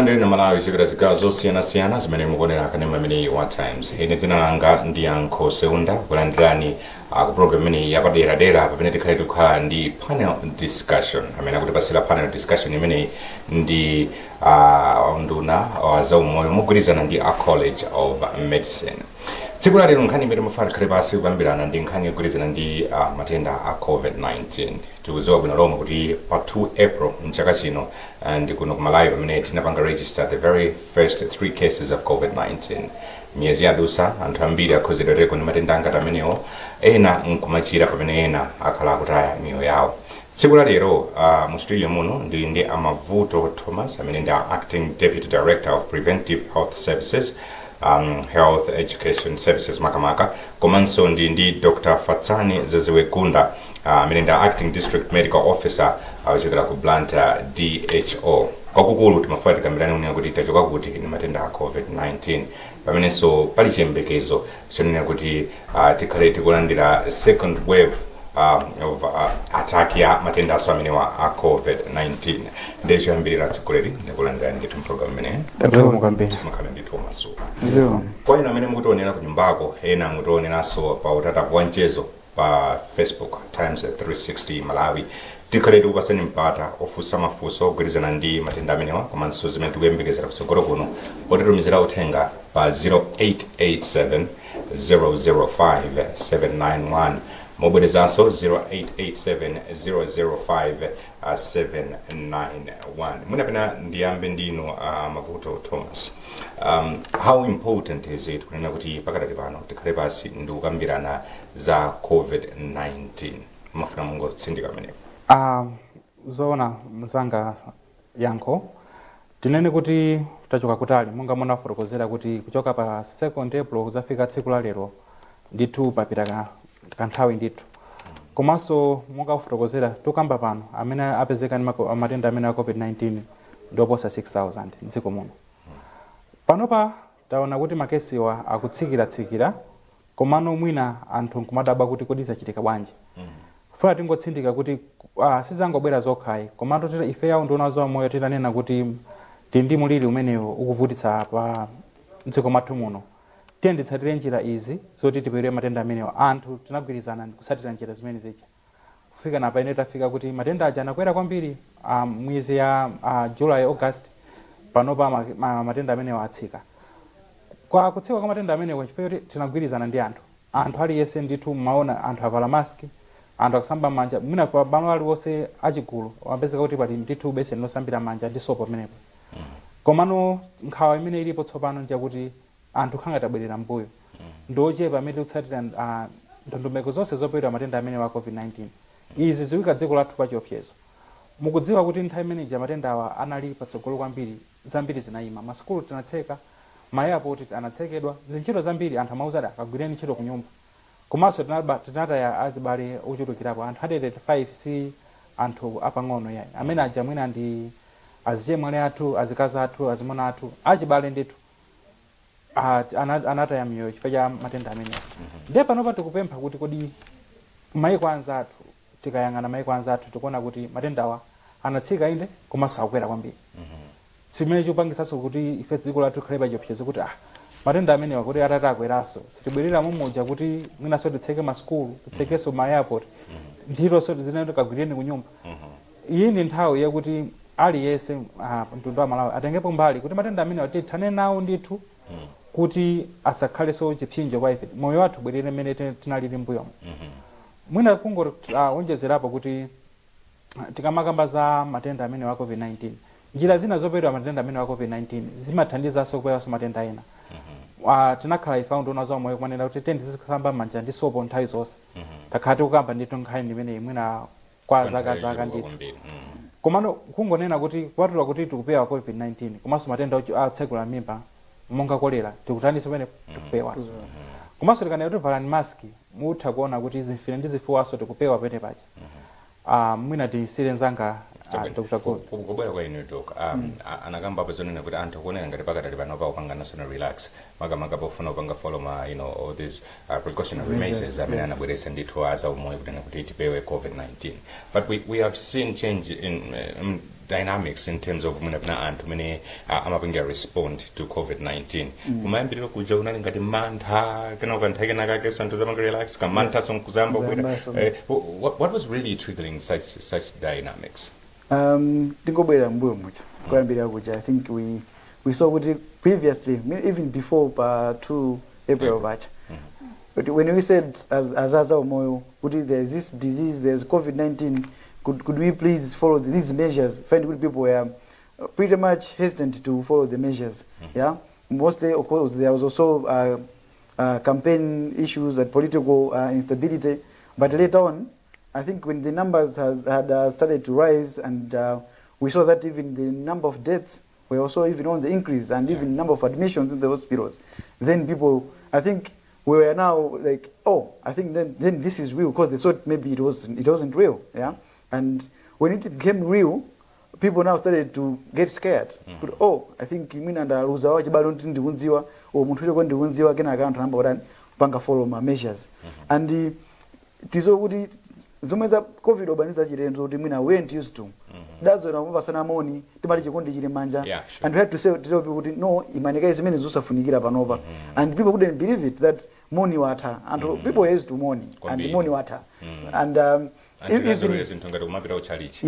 Ndiri na Malawi zikira zosiyana zimene mukuonera kanema mini one times. Ine dzina langa ndi Yankho Seunda kulandirani ku program mini yapadera pamene tikhale tikukhala ndi panel discussion. Amene akuti pasira panel discussion imene ndi nduna zaumoyo mogwirizana ndi a College of Medicine. Tsiku la lero nkhani imene mufuna tikhale pasi kukambirana ndi nkhani yogwirizana ndi matenda a COVID-19. Tikudziwa bwino lomwe kuti pa 2 April mchaka chino ndi kuno ku Malawi pamene tinapanga register the very first 3 cases of COVID-19. Miyezi yadusa anthu ambiri akhozedwereko ndi matenda ngati amenewo, ena nkumachira pamene ena akhala akutaya miyoyo yawo. Tsiku la lero mu studio muno ndi Amavuto Thomas amene ndi acting deputy director of preventive health services, health education services makamaka, komanso ndi Dr. Fatsani Zeziwegunda amene ndi acting district medical officer ochokera ku Blantyre DHO. Kwakukulu timafuna tikambirane unena kuti tachoka kuti ni matenda a COVID-19 pamenenso pali chiyembekezo chonena kuti tikhale tikulandira second wave of attack ya matenda aso amenewa a COVID-19. Ndiye choyambirira tsikuleri ndikulandirani ndithu program imene mukhale ndithu masuka. Kwa ina amene mukutionera ku nyumbako, ena mukutioneranso pa utata wa mchezo pa Facebook times 360 Malawi. Tikhale tikupasani mpata ofunsa mafunso ogwirizana ndi matenda amenewa komanso zimene tikuyembekezera kusogolo kuno otitumizira uthenga pa 0887 005 791 mobwerezanso 0887 005 791. Munapena ndiyambe ndino Mavuto Thomas. How important is it kunena kuti pakadali pano tikhale pasi ndi kukambirana za COVID-19? Mafuna mungo tsindika amenewa. Zoona mzanga Yankho, tinene kuti tachoka kutali monga munafotokozera kuti kuchoka pa 2 April kuzafika tsiku la lero ndithu papita kanthawi ndithu. Komanso monga kufotokozera tukamba pano amene apezeka ndi matenda amene a COVID-19 ndoposa 6,000 mdziko muno. Panopa taona kuti makesiwa akutsikira komano mwina anthu nkumadabwa kuti kodi zachitika bwanji. Funa tingotsindika kuti sizangobwera zokhayi komatu tira ife yawo ndiona za moyo titanena kuti ndi muliri umenewo ukuvutitsa pa mdziko mathu muno. Tiyenditsatire njira izi zoti tipewere matenda amenewo. Anthu tinagwirizana kusatira njira zimene zija kufika na paine tafika kuti matenda aja anakwera kwambiri mwezi ya July August panopa matenda amenewo atsika. Kwa kutsika kwa matenda amenewo chifukwa tinagwirizana ndi anthu aliyese ndithu maona anthu avala maski, anthu akusamba manja mwina pa bano ali wonse achigulu wapezeka kuti pali ndithu beseni losambira manja ndi sopo pamenepo. Komano nkhawa imene ilipo tsopano ndi kuti anthu khanga tabwerera mbuyo ndochepa amene kutsatira ndondomeko zonse zopewera matenda amene wa COVID-19. Izi ziwika dziko lathu pa chiopsezo. Mukudziwa kuti nthawi imene matenda awa anali patsogolo kwambiri, zambiri zinayima, masukulu tinatseka, ma-airport anatsekedwa, ntchito zambiri anthu amauzada akagwireni ntchito ku nyumba. Komanso tinataya azibale ochulukirapo anthu 135 si anthu apang'ono yayi amene aja mwina ndi azichemwali athu, azikazi athu, azimuna athu, achibale ndithu anataya miyoyo chifukwa cha matenda amenewa. Ndiye panopa tikupempha kuti kodi maiko anzathu tikayang'ana maiko anzathu tikuona kuti matendawa anatsika inde komanso akwera kwambiri. Simene chikupangisanso kuti ife dziko lathu likhale pa chiopsezo kuti matenda amenewa kuti atatakweraso sitibwerera mumuja kuti mwinaso titseke masukulu, titsekenso ma-airport, ntchito so zinene kagwireni ku nyumba. Iyi ndi nthawi yakuti aliyese mtundu wa Malawi atengepo mbali kuti matenda amenewa tithane nawo ndithu kuti asakhaleso chipsinjo kwa ife moyo wathu bwerere mmene tinalili mbuyomo. Mwina kungowonjezerapo kuti tikamakamba za matenda amene wa COVID-19, njira zina zopewera matenda amene wa COVID-19 zimathandizanso kupewanso matenda ena. Tinakhala ife ndiona za moyo kumanena kuti tizisamba manja ndi sopo nthawi zonse. Takhala tikukamba ndithu nkhani imene mwina kwa zaka ndithu. Komano kungonena kuti kwatula kuti tikupewa COVID-19 komanso matenda atsekula mimba monga kolera tikutaniso pene tikupewa. Komanso tikanena kuti valani maski mutha kuona kuti zimfine ndi zifuwaso tikupewa pene paja. Mwina tisire nzanga Dr. Good. kubwera kwa inu talk anakamba apa zonena kuti anthu akuoneka ngati pakatali pano paupanga national relax makamaka pofuna upanga follow ma all these precautionary measures amene anabweretsa ndithu aza umoyo kuti kuti tipewe COVID-19, but we have seen change in dynamics in terms of munapina anthu mene amapinga respond to COVID-19 kumayambiriro kuja unali ngati mantha kana ukantha kenaka ke anthu zamanga relax kamantha sonkuzamba kwera what was really triggering such dynamics? Tingobwera mbuyo mucha kuyambira kuja I think we saw kuti previously even before 2 April of March, but when we said as umoyo kuti there's this disease, there's COVID-19, could we please follow these measures? Find good people were pretty much hesitant to follow the measures. Yeah, mostly of course there was also campaign issues and political instability, but later on I think when the numbers had started to rise and we saw that even the number of deaths were also even on the increase and even number of admissions in the hospitals, then people, I think we were now like, oh, I think then this is real, because they thought maybe it wasn't real. Yeah. And when it became real, people now started to get scared. But, oh, I think uzawa chibalo ndikunziwa or munthu ko ndikunziwa kena account number orani panga follow my measures. And tizo kuti zomwe za COVID obaniza chirenzo kuti mwina weren't used to. That's when amupasana moni timali chikondi chili manja. And we had to tell people kuti no, imanika izimene zosafunikira panova. And people couldn't believe it that money wata. And people were used to money and money wata. And tinazolo zinthu kumapita uchalichi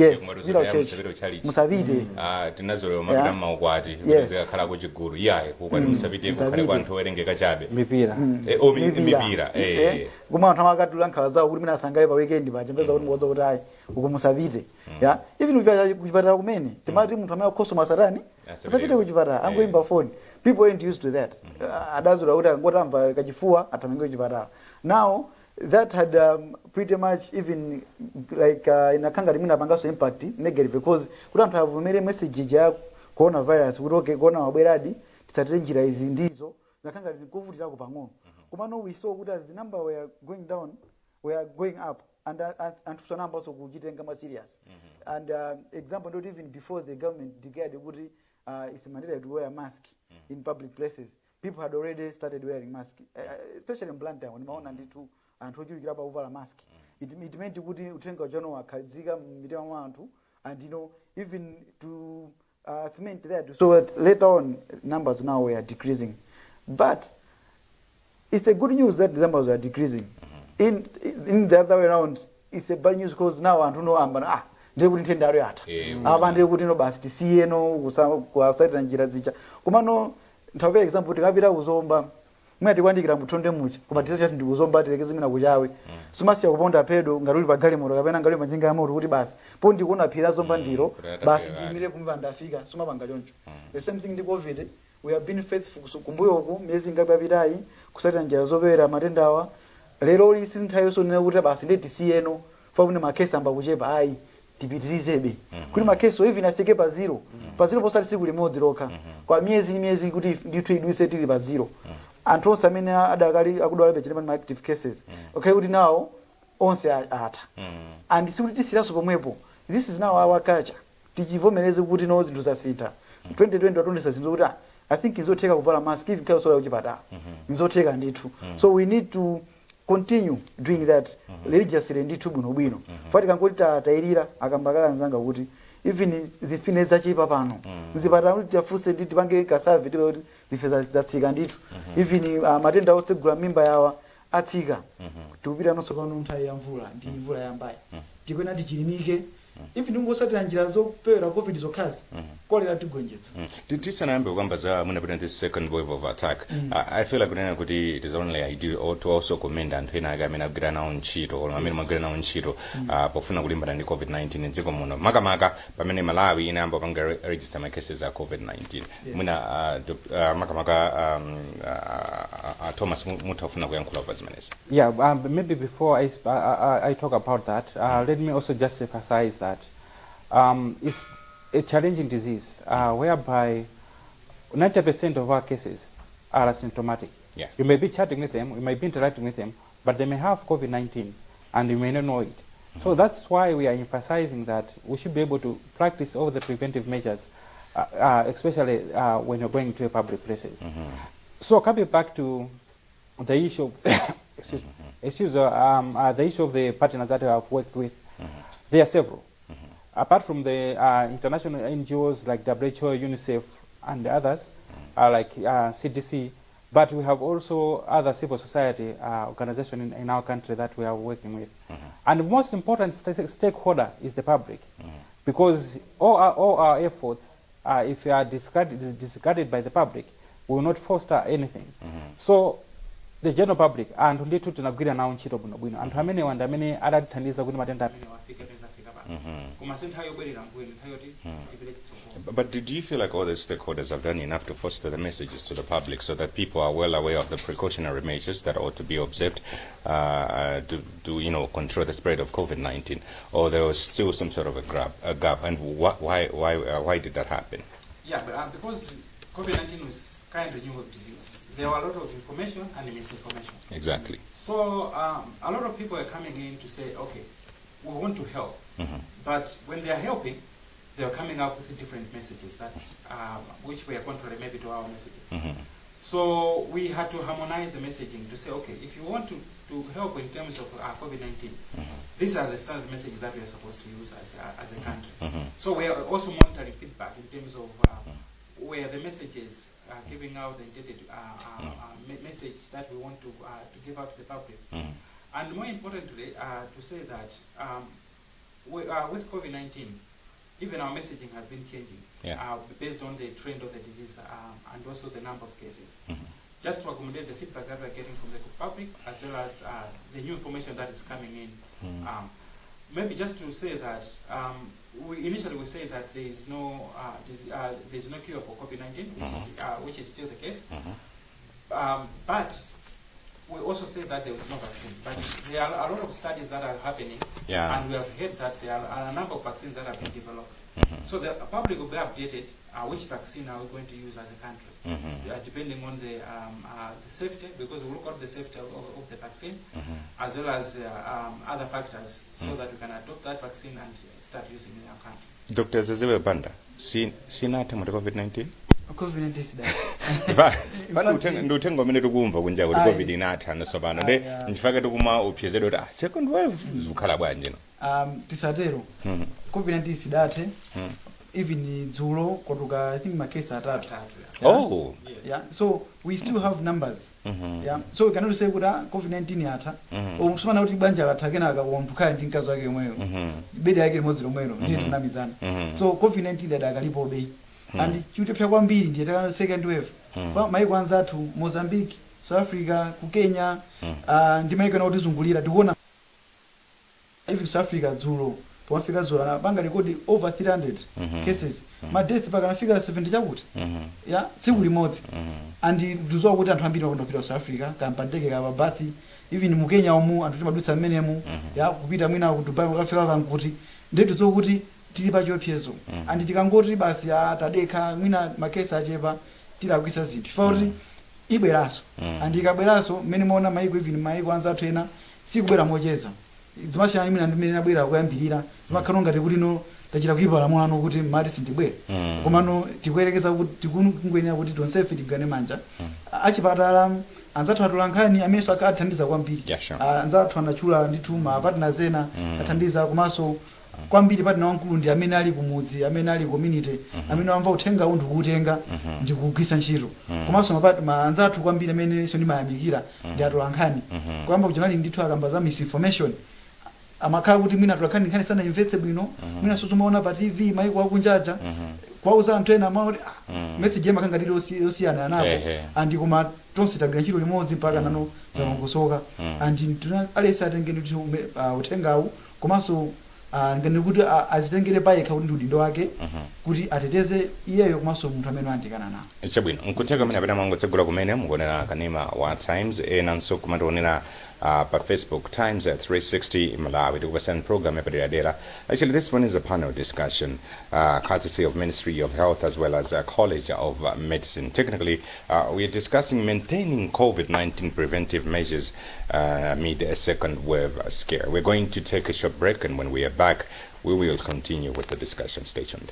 musavite tinazolo mapita maukwati zikakhala kuchigulu yaye kukwati musavite kukhale kwa anthu owerengeka chabe mipira mipira kuma anthu amakatula nkhala zawo kuti mina asangaye pa weekend paja mpeza kuti mwoza kuti ayi uko musavite ya even kuchipatala kumene timati munthu amene akhoso satani asapite kuchipatala angoimba phone. People ain't used to that. Adazula kuti angotamva kachifuwa atamange kuchipatala. Now that had pretty much even like inakanga limina pangaso impact negative, because kuti anthu avumere message ya coronavirus kuti okay kona wabweradi tisatire njira izi ndizo nakanga likuvutira ku pang'ono. Kumano we saw kuti as the number were going down, we are going up, and so number also kujitenga ma serious. And example, not even before the government declared kuti it's mandatory to wear a mask in public places, people had already started wearing masks, especially in Blantyre when maona nditu anthu ochulukira pa uvala mask. It meant kuti uthenga ujono wakhazika mitima mwa anthu, and even to cement that, so that later on numbers now were decreasing. But it's a good news that the numbers were decreasing. In the other way around, it's a bad news because now anthu no amba ndekuti ntenda ari ata avande kuti no basi tisiye no kusaitira njira zicha kumano nthawe example tikapita kuzomba mwati kwandikira muthonde mucha koma tisa chati ndikuzomba tilekeze mina kuchawe sumasiya kuponda pedo ngatuli pagale moto kapena ngatuli manjinga ya moto kuti basi po ndikuona phira zomba ndiro basi ndimire kumva ndafika sumapanga choncho. The same thing ndi COVID, we have been faithful kumbuyo ku miezi ngapi apitayi kusaitira njira zopewera matenda awa. Lero lisi nthawi sonena kuti basi ndetisiye no fa kuti makesi amba kuchepa ayi tipitirizebe kuti makeso even afike pa zero posati tsiku limodzi lokha kwa miyezi kuti ndithu idwise tili pa zero. Anthu onse amene adakali akudwala pechete ma active cases okay kuti now onse ata and sikuti tisiraso pomwepo. This is now our culture, tichivomereze kuti no zinthu zasintha 2020 watondesa zinthu kuti I think izotheka kuvala mask even kale sola kuchipatala izotheka ndithu. So we need to continue doing that religiously ndithu bwino fati kangoti tairira akambakala nzanga kuti even zifine zachipa pano zipatala kuti tafuse nditi pange kasavi ndipo kuti zifeza zatsika ndithu even matenda osegula mimba yawa atsika tikupita nonso kwa nthawi ya mvula ndi mvula yambayi tikwena tichilimike even ngosatira njira zopewera COVID zokhazi kolera tigonjetsa. Tisanayambe kukamba za munapita this second wave of attack, I feel like kunena kuti it is only ideal to also commend anthu ena ake amene agwira nawo ntchito or amene magwira nawo ntchito pofuna kulimbana ndi COVID-19 m'dziko muno makamaka pamene Malawi inayamba panga register ma cases a COVID-19 mwina makamaka Thomas mutafuna kuyankhula pa zimenezi. Yeah, maybe before I talk about that, let me also just emphasize that it's a challenging disease whereby 90% of our cases are asymptomatic. Yeah. You may be chatting with them, you may be interacting with them, but they may have COVID-19 and you may not know it. So that's why we are emphasizing that we should be able to practice all the preventive measures, especially when you're going to public places. So coming back to the issue of the issue of the partners that we have worked with, there are several. Apart from the international NGOs like WHO, UNICEF, and others, like CDC, but we have also other civil society organizations in our country that we are working with. And the most important stakeholder is the public, because all our efforts, if they are discarded by the public, will not foster anything. So the general public, and ndi tu tinagwira nawo ntchito bwino bwino, anthu amene wanda amene adatithandiza kuti matenda amene wafika But do you feel like all the stakeholders have done enough to foster the messages to the public so that people are well aware of the precautionary measures that ought to be observed to control the spread of COVID-19, or there was still some sort of a gap, and why did that happen? Yeah, but, because COVID-19 was kind of new disease. There were a lot of information and misinformation. Exactly. So a lot of people are coming in to say, okay, we want to help, but when they are helping, they are coming up with different messages that which were contrary maybe to our messages. So we had to harmonize the messaging to say, okay, if you want to help in terms of COVID-19, these are the standard messages that we are supposed to use as a country. So we are also monitoring feedback in terms of where the messages are giving out the intended message that we want to give out to the public. And more importantly, to say that with COVID-19, even our messaging has been changing based on the trend of the disease and also the number of cases. Just to accommodate the feedback that we're getting from the public, as well as the new information that is coming in. Maybe just to say that initially we say that there is no cure for COVID-19, which is still the case. But we also say that there is no vaccine. But there are a lot of studies that are happening, and we have heard that there are a number of vaccines that have been developed. So the public will be updated which vaccine are we going to use as a country, depending on the safety, because we look at the safety of the vaccine, as well as other factors, so that we can adopt that vaccine and start using it in our country. Dr. Zezewe Banda, sina tema COVID-19? COVID-19 sida. Fana utengo mene tukumva kunja kuti COVID inatha sobano nde nchifake tukuma upyezedwa kuti second wave zukhala bwanje no. Tisatero. COVID-19 sidathe. Even dzulo kwatuka I think makesi atatu. Oh. Yeah. So we still have numbers. Yeah. So we cannot say kuti COVID-19 yatha. Umusumana kuti banja latha kenaka wamtukhala ndi mkazi wake yomweyo. Bedi yake limodzi lomwelo ndiye tunamizana. So COVID-19 dadakalipo bei. And chutepya kwambiri ndiye takana second wave. Maiko anzathu Mozambique, South Africa, ku Kenya, ndi maiko na kutizungulira tikuona even South Africa dzulo pomafika dzulo panga rekodi over 300 cases. Deaths paka nafika 70 chakuti. Yeah, tsiku limodzi. And ndizwa kuti anthu ambiri akundopita South Africa kampandeke kapa basi even mu Kenya umu anthu timadutsa mmenemu ya kupita mwina ku Dubai ukafika kankuti ndetu zokuti tili pa chiopsezo and tikangoti basi tadekha mwina makesi achepa tilakwisa zinthu fauti ibweraso and ikabweraso mmene muona maiko even maiko anzathu ena sikubwera mocheza zimashana mwina ndimene nabwera kuyambirira zimakhala ngati kuti no tachita kuipa lamulo kuti mati sindibwera komano tikuyerekeza kuti tikungwenera kuti tonsefe tigane manja achipatala anzathu atola Nkhani amene akathandiza kwambiri anzathu anachula ndithu ma partners ena athandiza komanso kwambiri partner wankulu ndi amene ali kumudzi amene ali community amene wamva uthenga undu kuutenga ndi kugwisa ntchito komanso anzathu kwambiri amene so ndimayamikira ndi atola Nkhani kwamba kujonali ndithu akamba za misinformation amakhala kuti mwina atola Nkhani sana investe bwino mwina so tumaona pa TV maiko akunjaja kwauza anthu ena amati message yamakanga ndilo osiyana napo andi koma tonse tagwira ntchito limodzi mpaka nano zamongosoka andi alesa atenge ndi uthengawu komanso ngani kuti azitengere payekha kuti ndi udindo wake kuti ateteze iyeyo komanso munthu amene andikana nawo. Chabwino nkuteka amene apita mangotsegula kumene mukuonera kanema wa Times enanso kumationera pa Facebook Times at 360 Malawi. Tikupasani program yapadera. Actually, this one is a panel discussion, courtesy of Ministry of Health as well as College of Medicine. Technically, we are discussing maintaining COVID-19 preventive measures amid a second wave scare. We're going to take a short break, and when we are back, we will continue with the discussion. Stay tuned.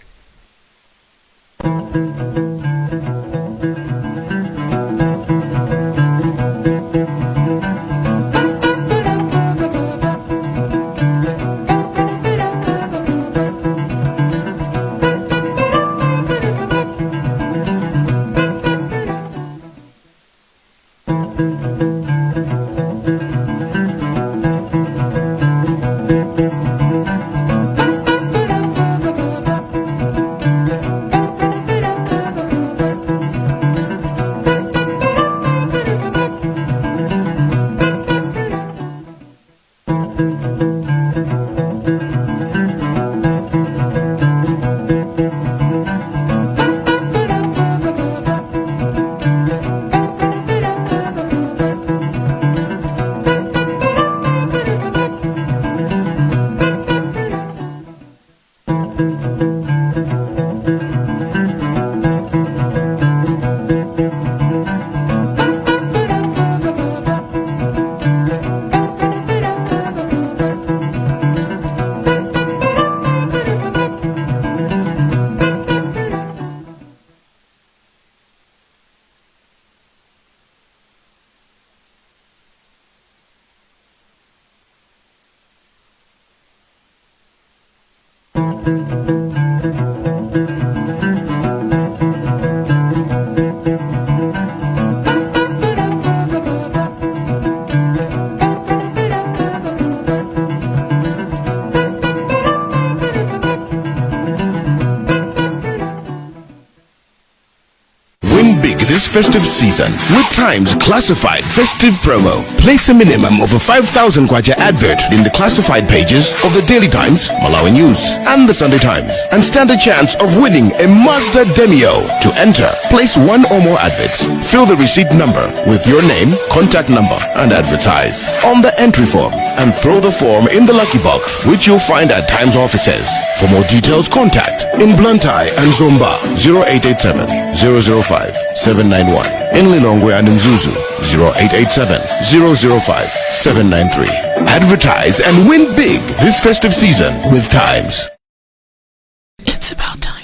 Festive season with Times classified festive promo. Place a minimum of a 5,000 kwacha advert in the classified pages of the Daily Times, MalawiNews, and the Sunday Times, and stand a chance of winning a Mazda Demio. To enter, place one or more adverts. Fill the receipt number with your name, contact number, and advertise on the entry form, and throw the form in the lucky box, which you'll find at Times offices. For more details, contact in Blantyre and Zomba 0887 005 791. In Lilongwe and Mzuzu 0887 005 793. Advertise and win big this festive season with Times. It's about time.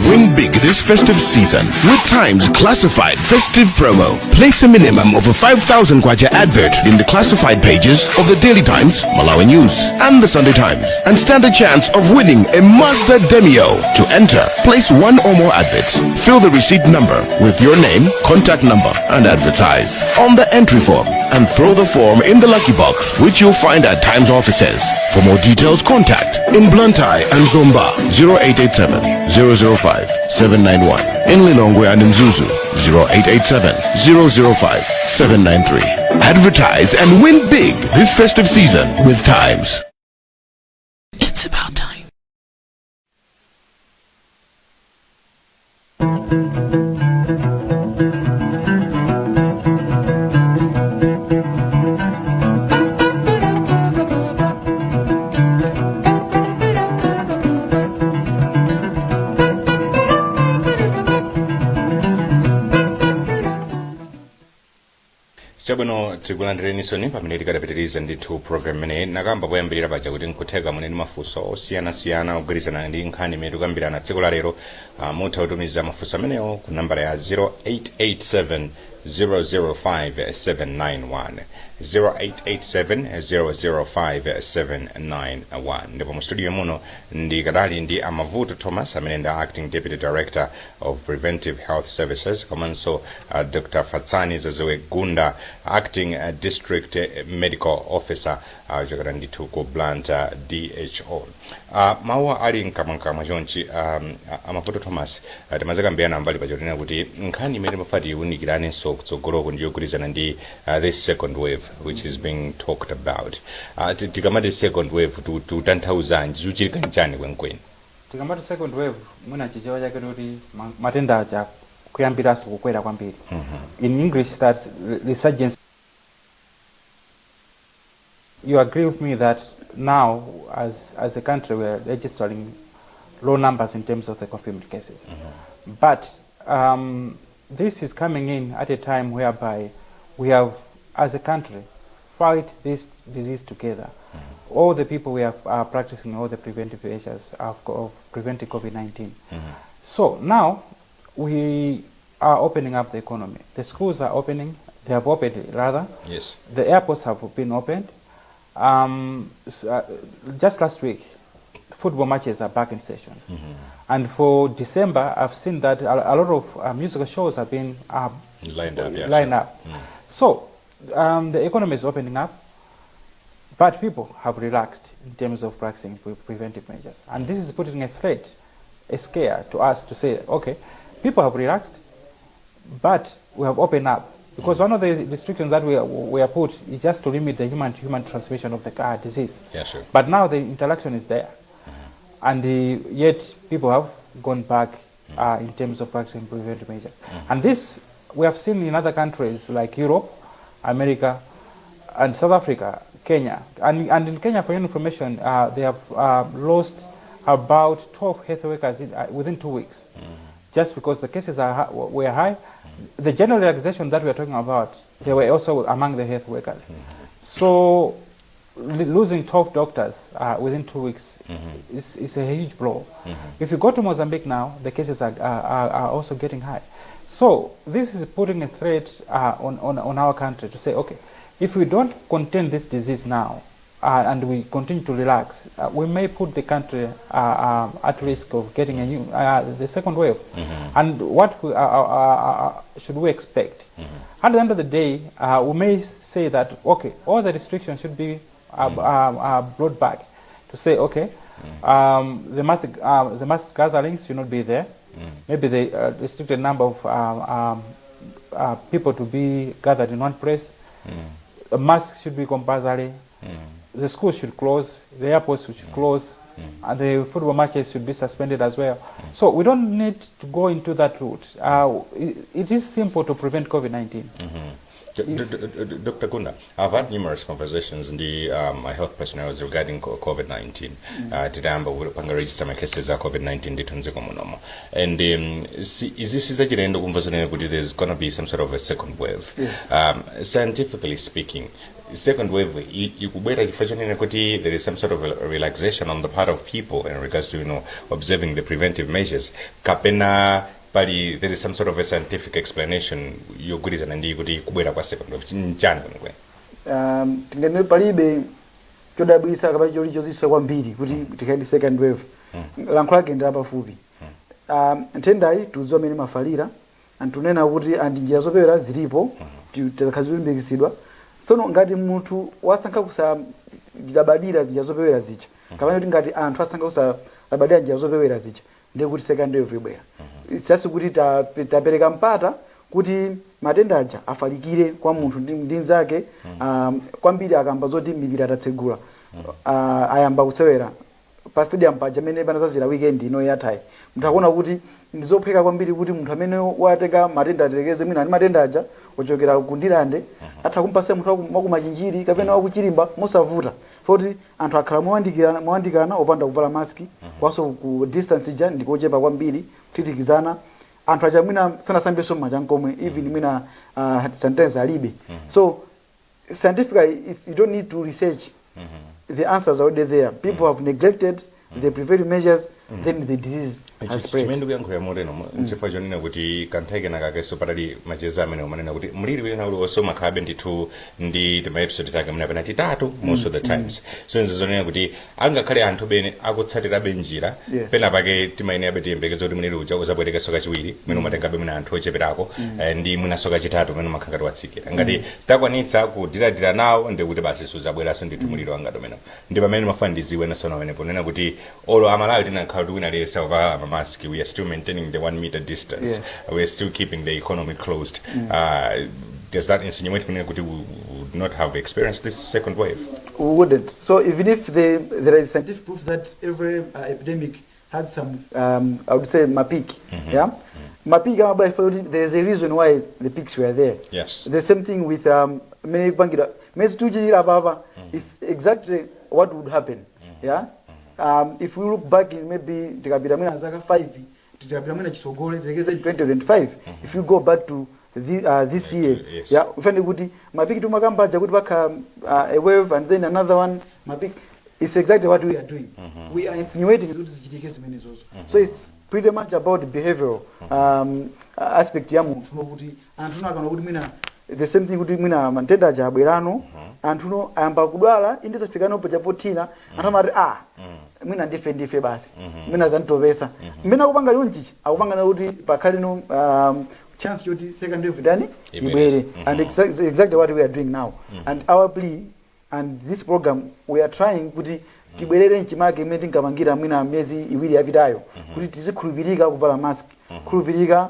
Win big this festive season with Times classified festive promo. Place a minimum of a 5,000 kwacha advert in the classified pages of the Daily Times, MalawiNews, and the Sunday Times, and stand a chance of winning a Mazda Demio. To enter, place one or more adverts. Fill the receipt number with your name, contact number, and advertise on the entry form, and throw the form in the lucky box, which you'll find at Times offices. For more details, contact in Blantyre and Zomba 0887 005 791. In Lilongwe and Mzuzu 0887 005 793. Advertise and win big this festive season with Times. It's about time. Chabwino tikulandireni soni pamene tikadapitiriza ndithu program imeneyi nakamba poyambirira paja kuti nkutheka muneni mafunso osiyanasiyana ogwirizana ndi nkhani imene tikambirana tsiku la lero. Mutha kutumiza mafunso amenewo ku nambala ya 0887 005-791 0887-005-791 ndipo mu studio muno ndi kadali ndi Amavuto Thomas amene ndi acting deputy director of preventive health services komanso Dr. Fatsani Zazewegunda acting district medical officer chokera ndithu ku Blantyre DHO. Mawa ali nkamwankamwa chonchi Amavuto Thomas timazeka mbiyana mbali pachotina kuti nkhani imene mafati unikiranenso kutsogoloko ndiyo kugwirizana ndi this second wave which is being talked about. Tikamati second wave tutanthauzanji zuchitika nchani kwenkweni? Tikamati second wave mwina chichewa chake kuti matenda acha kuyambiraso kukwera kwambiri. In English that resurgence. You agree with me that now as a country we are registering low numbers in terms of the confirmed cases. But this is coming in at a time whereby we have, as a country, fight this disease together. All the people we are practicing all the preventive measures of preventing COVID-19. So now we are opening up the economy. The schools are opening. They have opened rather. Yes. The airports have been opened. Just last week, football matches are back in sessions. And for December, I've seen that a lot of musical shows have been lined up. So the economy is opening up, but people have relaxed in terms of practicing preventive measures. And this is putting a threat, a scare to us to say, okay, people have relaxed, but we have opened up. Because one of the restrictions that we are put is just to limit the human-to-human transmission of the disease. Yeah, sure. But now the interaction is there. And yet people have gone back in terms of practicing preventive measures. And this we have seen in other countries like Europe, America, and South Africa, Kenya. And in Kenya, for your information, they have lost about 12 health workers within 2 weeks. Just because the cases were high. The general relaxation that we are talking about, they were also among the health workers. So losing 12 doctors within 2 weeks is a huge blow. If you go to Mozambique now, the cases are also getting high. So this is putting a threat on our country to say, okay, if we don't contain this disease now and we continue to relax, we may put the country at risk of getting the second wave. And what should we expect? At the end of the day, we may say that, okay, all the restrictions should be brought back to say, okay, the mass gatherings should not be there. Maybe the restricted number of people to be gathered in one place. The masks should be compulsory. The schools should close. The airports should close. And the football matches should be suspended as well. So we don't need to go into that route. It is simple to prevent COVID-19. Dr. Gunda, I've had numerous conversations in my health personnel regarding COVID-19. Tidamba will register my cases of COVID-19 detonze komunomo. And is this agenda there's going to be some sort of a second wave? Yes. Scientifically speaking, second wave, there is some sort of a relaxation on the part of people in regards to observing the preventive measures. Kapena Pali, there is some sort of a scientific explanation. You good is an ndikuti kubwera kwa second wave. Njani kwenye? Tingene palibe chodabwisa kaba choli choziswa kwambiri kuti tikaidi second wave. Lankhula kenda pafupi. Ntendai tuzo amene mafalira antunena kuti andinjira zopewera zilipo tizakhazilimbikisidwa. Sono ngati munthu wasankha kusabadira njira zopewera zicha. Kapena kuti ngati anthu asankha kusabadira njira zopewera zicha. Ndiye kuti second wave ibwera. Sasa kuti tapereka mpata kuti matenda aja afalikire kwa munthu ndi nzake kwambiri akamba zoti mipira atatsegula ayamba kusewera pa stadium paja amene panazazira weekend ino yathayi mutakuona kuti ndizopheka kwambiri kuti munthu amene watenga matenda atekeze mwina ani matenda aja ochokera kundilande atha kumpasa munthu wakumachinjiri kapena wakuchilimba mosavuta foti anthu akhala mwandikana opanda kuvala maski kwaso ku distance ija ndikochepa kwambiri titikizana anthu aja mwina sanasambeso m'manja nkomwe even mwina sentence alibe. So scientifically you don't need to research. The answers are already there. People have neglected the preventive measures, then the disease has spread. chimene ndikuyankhula moreno nchifukwa chonena kuti kanthawi nakakenso patali macheza amene umanena kuti mliri wina uliwonse umakhabe ndithu ndi timaepisode take munapena titatu most of the times. So nzi zonena kuti angakhale anthu bene akutsatirabe njira pena pake timayeneyabe tiyembekeza kuti mliri uja uzabwerekenso kachiwiri mwina umatengabe mwina anthu ocheperako ndi mwinanso kachitatu mwina umakhala ngati watsikira ngati takwanitsa kudiradira nawo ndi kuti basi suzabweranso ndithu mliri wanga domeno ndi pamene mafuna ndiziwe nasono amenepo nena kuti olo amalawi tinakhala kuti wina liyesa uvala mask, we are still maintaining the 1 meter distance. We are still keeping the economy closed. Does that insinuate we would not have experienced this second wave? We wouldn't. So even if there is scientific proof that every epidemic had some, I would say, peak. Yeah, peak. There is a reason why the peaks were there. Yes. The same thing with many bangira. It's exactly what would happen. Yeah. If we look back in maybe 5, 2025, if you go back to this year, yeah, a wave and then another one, it's exactly what we are doing. We are insinuating so it's pretty much about behavioral aspect. The same thing with matenda jabwerano anthu ayamba kudwala indi zafikano pachapotina anthu amati mwina ndife basi mwina zantopesa mwina kupanga yonchi akupanga kuti pakhale no chance yoti second wave dani ibwere and exactly what we are doing now. And our plea and this program we are trying kuti tibwerere nchimake imene tinkamangira mwina miezi iwiri yapitayo kuti tizikhulupirika kuvala mask khulupirika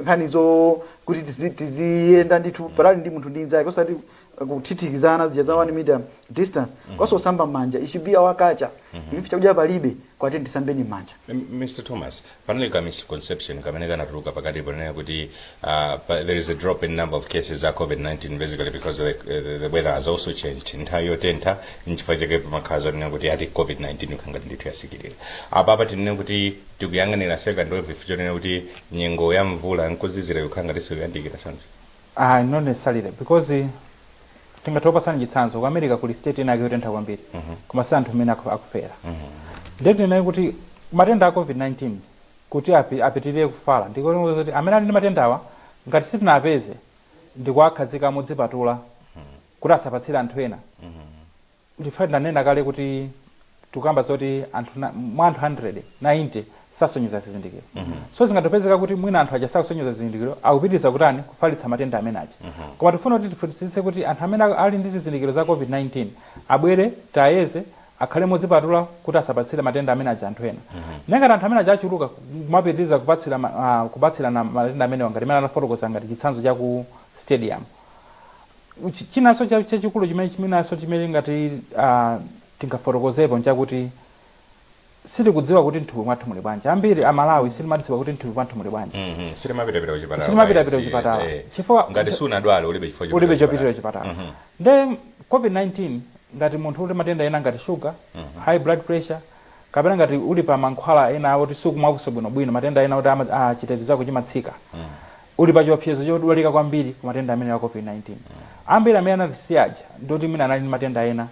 nkhanizo kuti tiziyenda ndithu patali ndi munthu ndi nzake osati kuthitikizana zija za 1 meter distance kwasosamba manja. It should be our culture. If chakudya palibe kwati tisambeni manja. Mr. Thomas, panel ka misconception kamene kanatuluka pakati ponena kuti there is a drop in number of cases of COVID-19 basically because the weather has also changed. Nthawi yotentha nchifukwa chake pamakhaza nena kuti ati COVID-19 ukhanga ndithu yasikirira. Apa tinene kuti tikuyang'anira second wave chonena kuti nyengo ya mvula nkuzizira ukhanga tisiyandikira choncho. Not necessarily because tingatopa sana chitsanzo ku America kuli state ina yotentha kwambiri koma si anthu amene akufera. Ndeti nayo kuti matenda a COVID-19 kuti apitirire kufala ndiko kuti amene ali ndi matendawa ngati sitinapeze ndikuakhazika mudzipatula kuti asapatsire anthu ena. Ndifanira nena kale kuti tukamba zoti anthu mwa anthu 190 sasonyeza zizindikiro. So zingatopezeka kuti mwina anthu ajasakusonyeza zizindikiro akupitiriza kutani kufalitsa matenda amene aja. Koma tifuna kuti tifunitsitse kuti anthu amene ali ndi zizindikiro za COVID-19 abwere tayeze akhale mudzipatula kuti asapatsire matenda amene aja anthu ena. Nengati anthu amene aja achuluka kumapitiriza kupatsirana matenda amene ngati amene anafotokoza ngati chitsanzo cha ku stadium. Chinanso chachikulu chimene ngati tingafotokozepo nchakuti sitikudziwa kuti nthupi mwathu muli bwanji. Ambiri amalawi sitimadziwa kuti nthupi mwathu muli bwanji. Sitimapita kuchipatala. Sitimapita kuchipatala. Chifukwa ngati sunadwala ulibe chopitira kuchipatala. Nde COVID-19 ngati munthu uli matenda ena ngati sugar, high blood pressure, kapena ngati uli pa mankhwala ena oti sukumwakuso bwino matenda ena oti chitetezo chako chimatsika. Uli pa chiopsezo chodwalika kwambiri ku matenda amene ya COVID-19. Ambiri amene anatisiyaja ndoti mwina anali matenda ena.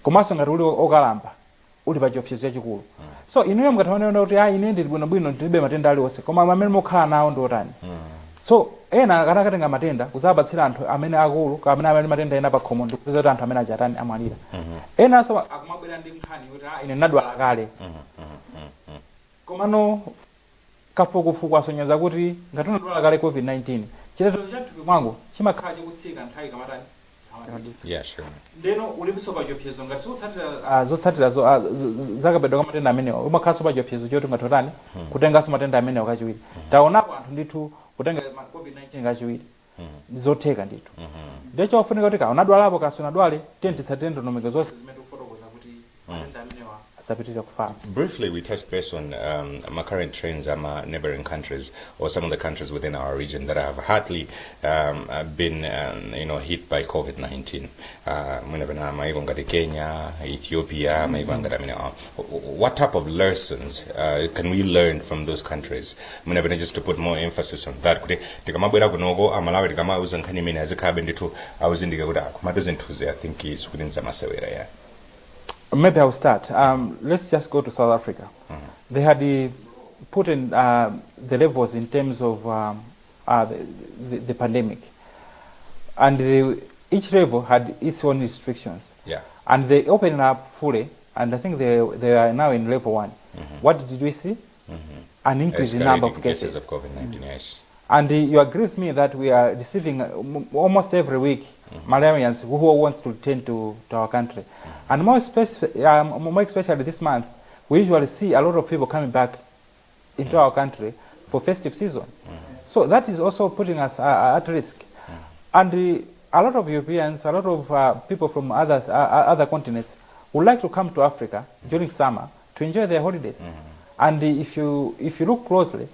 Komanso ngati uli okalamba uli pa chiopsezo chachikulu. So inuyo mukataona kuti ine ndili bwino ndilibe matenda aliwonse koma amene mukhala nawo ndotani. So ena akakatenga matenda kuzabatsira anthu amene akulu kapena amene matenda ena pa khomo ndikuza kuti anthu amene ajatani amwalira. Ena so akumabwera ndi nkhani kuti ine ndadwala kale. Komano kafukufuku asonyeza kuti ngati unadwala kale COVID-19 chitetezo cha thupi mwangu chimakhala chikutsika nthawi kamatani. Yeah, sure. Ndeno ulibiso pa chiopsezo ngati zotsatira zakapedwa kwa matenda amenewa umakhalanso pa chiopsezo choti ungatotani kutenganso matenda amenewa kachiwiri. Taonapo anthu ndithu kutenga COVID-19 kachiwiri zotheka ndithu. Ndecho ofunika kuti unadwalapo kasi unadwale tisatire ndondomeko zonse zimene ufotokoza kuti matenda amenewa asapitirire kufala. Briefly, we touched base on current trends in neighboring countries or some of the countries within our region that have hardly been hit by COVID-19. Kenya, Ethiopia, what type of lessons can we learn from those countries? Just to put more emphasis on that. Maybe I'll start. Let's just go to South Africa. They had put in the levels in terms of the pandemic. And each level had its own restrictions. Yeah. And they opened up fully, and I think they are now in level 1. What did we see? An increase in number of cases of COVID-19, yes. And you agree with me that we are receiving almost every week Malawians who want to return to our country. And more especially this month, we usually see a lot of people coming back into our country for festive season. So that is also putting us at risk. And a lot of Europeans, a lot of people from other continents would like to come to Africa during summer to enjoy their holidays. And if you look closely,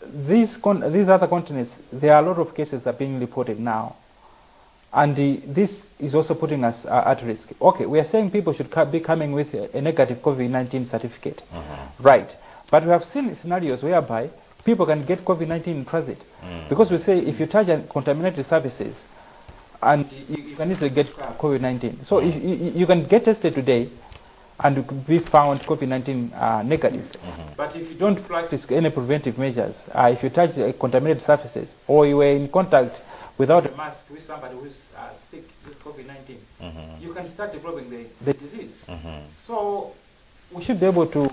these other continents, there are a lot of cases that are being reported now. And this is also putting us at risk. Okay, we are saying people should be coming with a negative COVID-19 certificate. Right. But we have seen scenarios whereby people can get COVID-19 in transit. Because we say if you touch contaminated surfaces, and you can easily get COVID-19. So if you can get tested today and be found COVID-19 negative. But if you don't practice any preventive measures, if you touch contaminated surfaces, or you were in contact without a mask with somebody who's sick with COVID-19, you can start developing the disease. So we should be able to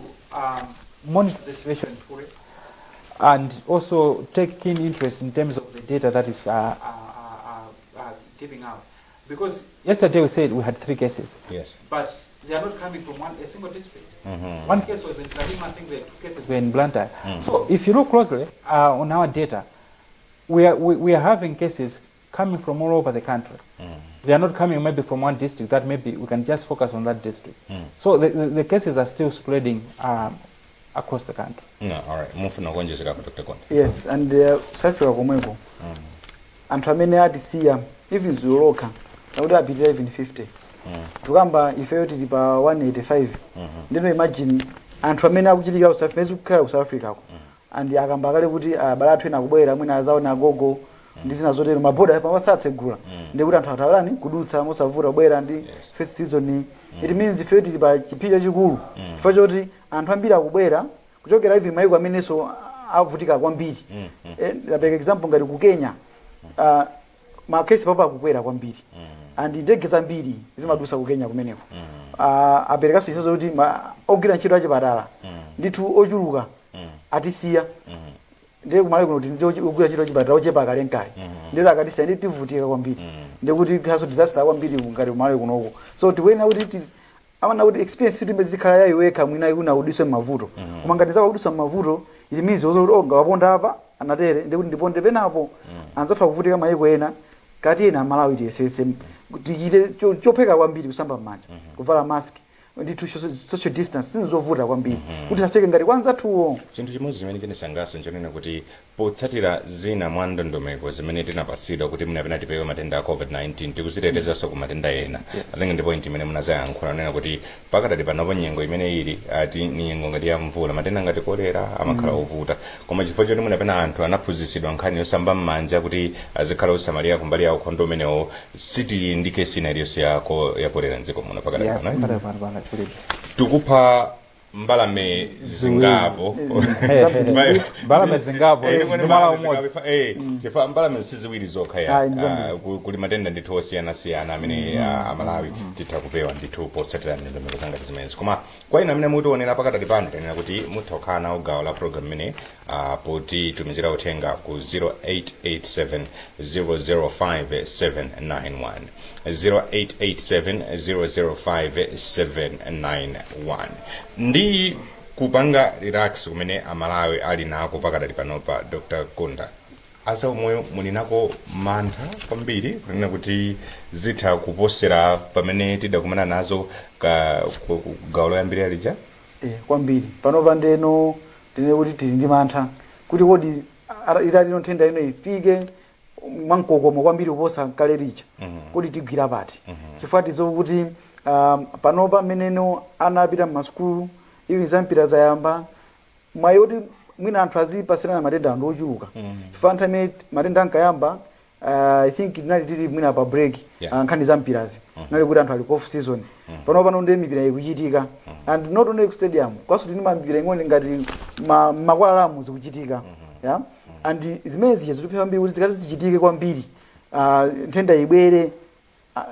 monitor the situation fully, and also take keen interest in terms of the data that is giving out. Because yesterday we said we had 3 cases. Yes. But they are not coming from a single district. One case was in Salima, I think the 2 cases were in Blantyre. So if you look closely on our data, we are having cases coming from all over the country. They are not coming maybe from one district that maybe we can just focus on that district. So the cases are still spreading across the country. No, all right. Mufuna kuonjezera kwa Dr. Konda. Yes, and Safira komweko. Anthu amene atisiya even zuloka nakuti apitira even 50. Tukamba ifeyo tili pa 185. Ndino imagine anthu amene akuchitikira ku South Africa kukhala ku South Africa ko. And akamba kale kuti balathu ena kubwera mwina azaona agogo ndi zina zotero maboda pawasatsegula. Ndikuti anthu atawalani kudutsa mosavuta kubwera ndi first season. It means ifeyo tili pa chipinda chikulu. Chifukwa choti anthu ambiri akubwera kuchokera even maiko amenenso avutika kwambiri. Lapeka example ngati ku Kenya. Makesi papa akukwera kwambiri. And ndege zambiri zimadusa ku Kenya kumeneko. Aperekaso isazo kuti ogwira ntchito achipatala ndithu ochuluka atisiya. Ndiye kumalawi kuno kuti ogwira ntchito achipatala ochepa kalenkale. Ndiye akatisiya ndi tivutika kwambiri. Ndiye kuti kaso disaster kwambiri ngati kumalawi kunoko. So tiwena kuti amana kuti experience kuti mbezikhala yayiweka mwina ikuna udiswe mavuto. Koma ngati za udiswa mavuto it means ozoti onga waponda apa anatere ndiye kuti ndiponde penapo anzatha kuvutika mayiko ena kati ena Malawi TSS tichite chopheka kwambiri kusamba m'manja kuvala mask ndithu social distance sinzovuta kwambiri kuti safike ngati kwanza tuwo. Chinthu chimodzi chimene chinesangaso nchonena kuti potsatira zina mwa ndondomeko zimene tinapatsidwa kuti munapena tipewe matenda a COVID-19 tikuzitetezanso ku matenda ena. Alinga ndi point imene munazayankhula nena kuti pakadali panopo nyengo imene ili ati ni nyengo ngati ya mvula matenda ngati kolera amakhala ovuta. Koma chifukwa choti munapena anthu anaphunzitsidwa nkhani yosamba m'manja kuti azikhala osamalira kumbali ya ukhondo umenewo sitili ndi kesi ina iliyonse ya kolera mdziko muno pakadali pano. Tukupha mbalame zingapo. Mbalame zingapo. Chifa mbalame siziwiri zokha ya kuli matenda ndithu osiyana amene Malawi titha kupewa ndithu potsatira ndondomeko zangati zimenezi. Koma kwa ina amene mutionera pakadali pano tanena kuti mutha kukhala nawo gawo la program imene poti tumizira uthenga ku 0887 005 791. 0887005791 ndi kupanga relax kumene Amalawi ali nako pakadali panopa. Dr. Konda, asa umoyo muli nako mantha kwambiri kunena kuti zitha kuposera pamene tidakumana nazo gawo loyambirira lija? Kwambiri panopa ndeno tine kuti tili ndi mantha kuti kodi itati nthenda ino ifike mwankokomo kwambiri kuposa kale licha kuti tigwira pati. Chifukwa tizokuti panopa meneno anapita m'masukulu ivi zampira zayamba mwayoti mwina anthu azipasirana matenda ando ochuluka. Chifukwa anthu amene matenda ankayamba I think inali tili mwina pa break Yeah. nkhani za mpirazi nali kuti anthu ali off season pano ndi mipira ikuchitika and not only ku stadium kwaso tini mipira ing'ono ngati makwalalamu zikuchitika yeah and zimene zija zitupha mbiri kuti zikazi zichitike kwambiri nthenda ibwere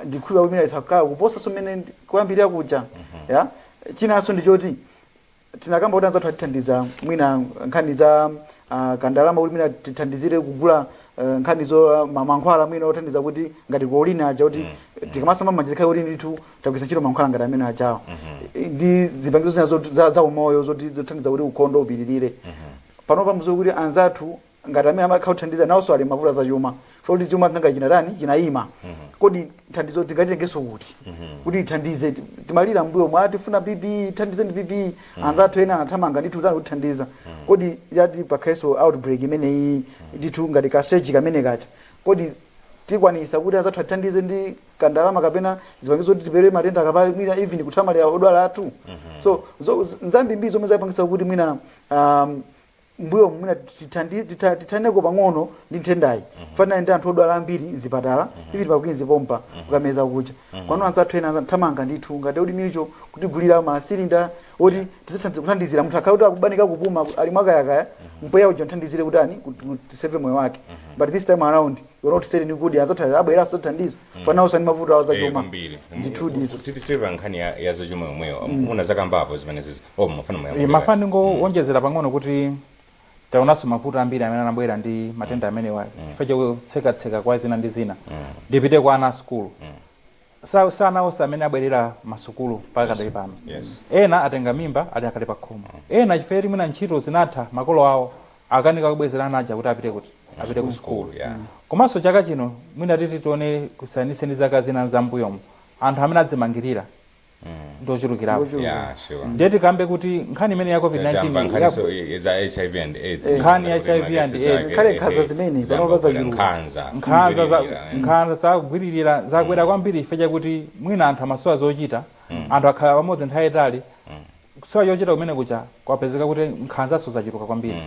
ndikhulupirira kuti mina itakhala kuposa somene kwambiri akuja yeah chinanso ndichoti tinakamba kuti anzathu atithandiza mwina nkhani za kandalama kuti mina tithandizire kugula nkhani zo mankhwala mwina othandiza kuti ngati kuolina aja kuti tikamasamba manje zikhale kuti ndithu tagwisa ntchito mankhwala ngati amene achawo ndi zipangizo zina za umoyo zothandiza kuti ukhondo upitirire panopa mzo kuti anzathu ngati amene amakhala kuthandiza nawonso ali mavuto zachuma foti chuma tsanga chinatani chinayima kodi thandizo tingatitengenso kuti thandize timalira mbuyo mwa tifuna PP thandizeni PP anzathu ena anathamanga ndithu zanu kuthandiza kodi yati pakhalenso outbreak imeneyi ndithu ngati ka surge kamene kacha kodi tikwanisa kuti anzathu athandize ndi kandalama kapena zipangizo kuti tipere matenda akapali mwina even kuthamalira odwala athu so nzambiri zomwe zapangisa kuti mwina mbuyo mwina tithandeko pang'ono ndi nthendayi fanana ndi anthu odwala ambiri zipatala ivi pakwinzi pompa kukameza kucha kwanu anzathu ena thamanga ndithu ngati kuti milicho kutigulira masilinda oti tizithandiza kuthandizira munthu akhala kuti akubanika kupuma ali mwakayakaya mpweya uja nthandizire kutani tiseve moyo wake but this time around you're not saying kuti anzathu abwera sothandiza fana usani mavuto awo zachuma ndithu titipa nkhani ya zachuma yomweyo unazakambapo zimene zizi mafano mafani ngowonjezera pang'ono kuti taonaso mavuto ambiri amene anabwera ndi matenda amene wa chifukwa chakutseka kwa zina ndi zina ndipite kwa ana skulu sanawonse amene abwerera masukulu paka kadali pano ena atenga mimba ali akali pa khomo ena chifukwa mwina ntchito zinatha makolo awo akanika kubwezera ana aja kuti apite ku skulu komanso chaka chino mwina titi tione kusanise ndi zaka zina zambuyomo anthu amene adzimangirira ndochulukirapo ndeti kambe kuti nkhani imene ya COVID-19 nkhani ya HIV and AIDS khale nkhanza zimene panopaza nkhanza zakugwiririra zakwera kwambiri chifukwa chakuti mwina anthu amasowa zochita anthu akhala pamodzi nthawi itali kusowa chochita kumene kucha kwapezeka kuti nkhanzaso zachuluka kwambiri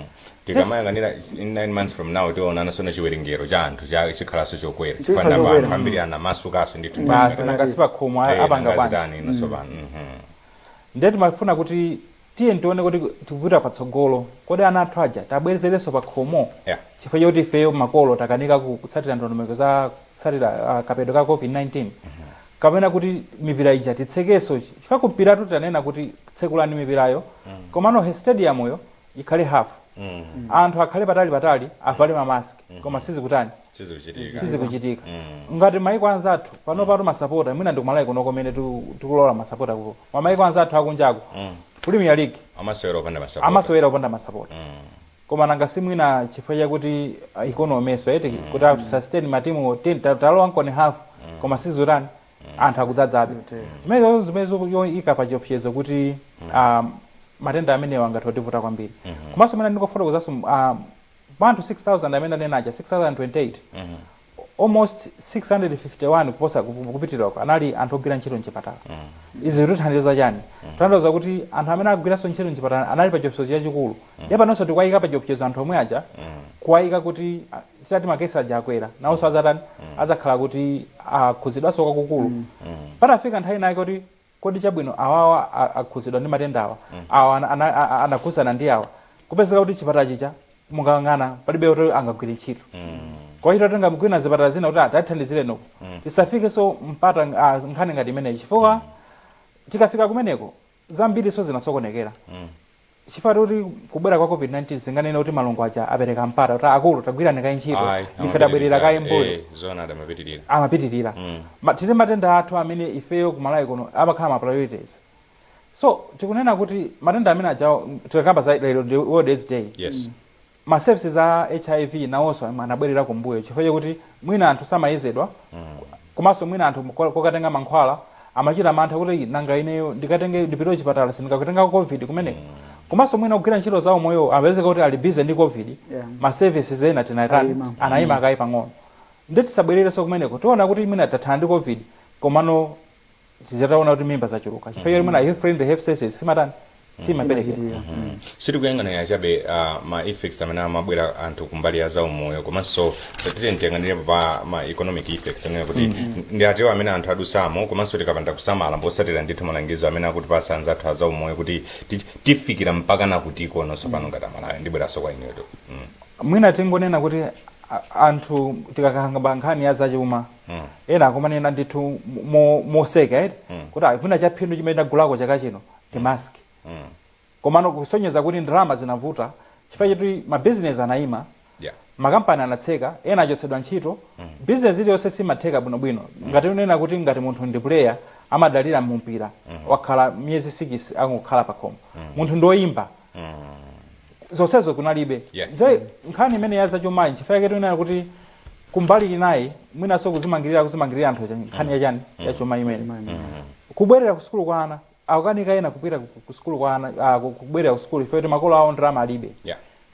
tikamayang'anira 9 months from now tiona nasona chiwerengero cha anthu chikhalaso chokwera chifukwa kwambiri ana masukaso ndithu basi nangasipa khomo apanga bwanji ndeti mafuna kuti tiye ntione kuti tikupita patsogolo kodi ana athu aja tabwerezerenso pa khomo chifukwa chakuti ifeyo makolo takanika kutsatira ndondomeko za kutsatira kapedo ka COVID-19 kapena kuti mipira ija titsekenso chifukwa kupiratu tanena kuti tsekulani mipirayo komano stadium ikhale half anthu akhale patali avale mamaski koma sizikuchitika ngati maiko anzathu pano patu masapota mwina ndikumalayi kuno komene tikulola masapota kuko maiko anzathu akunjaku Premier League amasewera opanda masapota koma nangasi mwina chifukwa chakuti economy so eti kuti sustain matimu 10 talowa nkone half koma sizurani anthu akudzazabe zimenezo ikapa chiopsezo kuti matenda amene wangatotivuta kwambiri komanso mene ndikofotokozaso anthu 6000 amene anenaja 6028 almost 651 kuposa kupitirako anali anthu ogwira ntchito mchipatala izi zithandiza chani tanthauza kuti anthu amene agwiranso ntchito mchipatala anali pa chiopsezo chachikulu panonso tikuwayika pa chiopsezo anthu omwe aja kuwayika kuti titati makesi aja akwera nawonso azatani azakhala kuti akhuzidwanso kwakukulu patafika nthawi naye kuti kodi chabwino awawa akhuzidwa ndi matenda awa anakhuzana ndi awa kupezeka kuti chipatala chicha mungang'ana palibe kuti angagwire ntchito kwa hiyo tenga mkwina zipatala zina kuti atathandizire noko tisafikeso mpata nkhani ngati imeneyi chifukwa tikafika kumeneko zambiri so zinasokonekera chifukwa kuti kubwera kwa COVID-19 zinganena kuti malungu aja apereka mpata kuti akulu tagwirani kayi ntchito ife tabwerera kayi mbuyo amapitirira tili matenda athu amene ifeyo kumalawi kuno amakhala ma priorities so tikunena kuti matenda amene aja tikakamba za lero World AIDS Day ma services za HIV nawonso anabwerera kumbuyo chifukwa chakuti mwina anthu samayezedwa komanso mwina anthu kokatenga mankhwala amachita mantha kuti nanga ineyo ndikatenge ndipite chipatala sindikakutenga COVID kumene komanso mwina kugwira ntchito zawo moyo apezeka kuti ali busy ndi COVID ma services ena tinatani anayima kayi pang'ono ndeti sabwerereso kumeneko tiona kuti mwina tathana ndi COVID komano tizataona kuti mimba zachuluka chifukwa mwina health friendly health services simatani simapereka siri kuyang'anira chabe ma effects amene amabwera anthu kumbali ya zaumoyo komanso tete ntiyang'anire pa ma economic effects amene kuti ndi atiwo amene anthu adusamo komanso tikapanda kusamala mbosatira ndithu malangizo amene akuti pasanza athu azaumoyo kuti tifikira mpaka nakuti ikononso pano ngati Malawi ndibweranso kwa ineto mwina tingonena kuti anthu tikakamba nkhani ya zachuma ena akumanena ndithu moseka kuti mwina chaphindu chimene tagulako chaka chino ndi mask komano kusonyeza kuti ndalama zinavuta chifukwa choti mabizinesi anayima makampani anatseka ena achotsedwa ntchito business iliyonse simatheka bwinobwino ngati unena kuti ngati munthu ndi player amadalira mumpira wakhala miyezi 6 akukhala pa khomo munthu ndoyimba zonsezo kunalibe nje nkhani imene ya zachuma chifukwa choti unena kuti kumbali inayi mwinaso kuzimangirira anthu nkhani yachani yachuma imene kubwerera ku sukulu kwa ana akukanika ena kupita ku sukulu kwa ana kubwerera ku sukulu ifeoti makolo awo ndalama alibe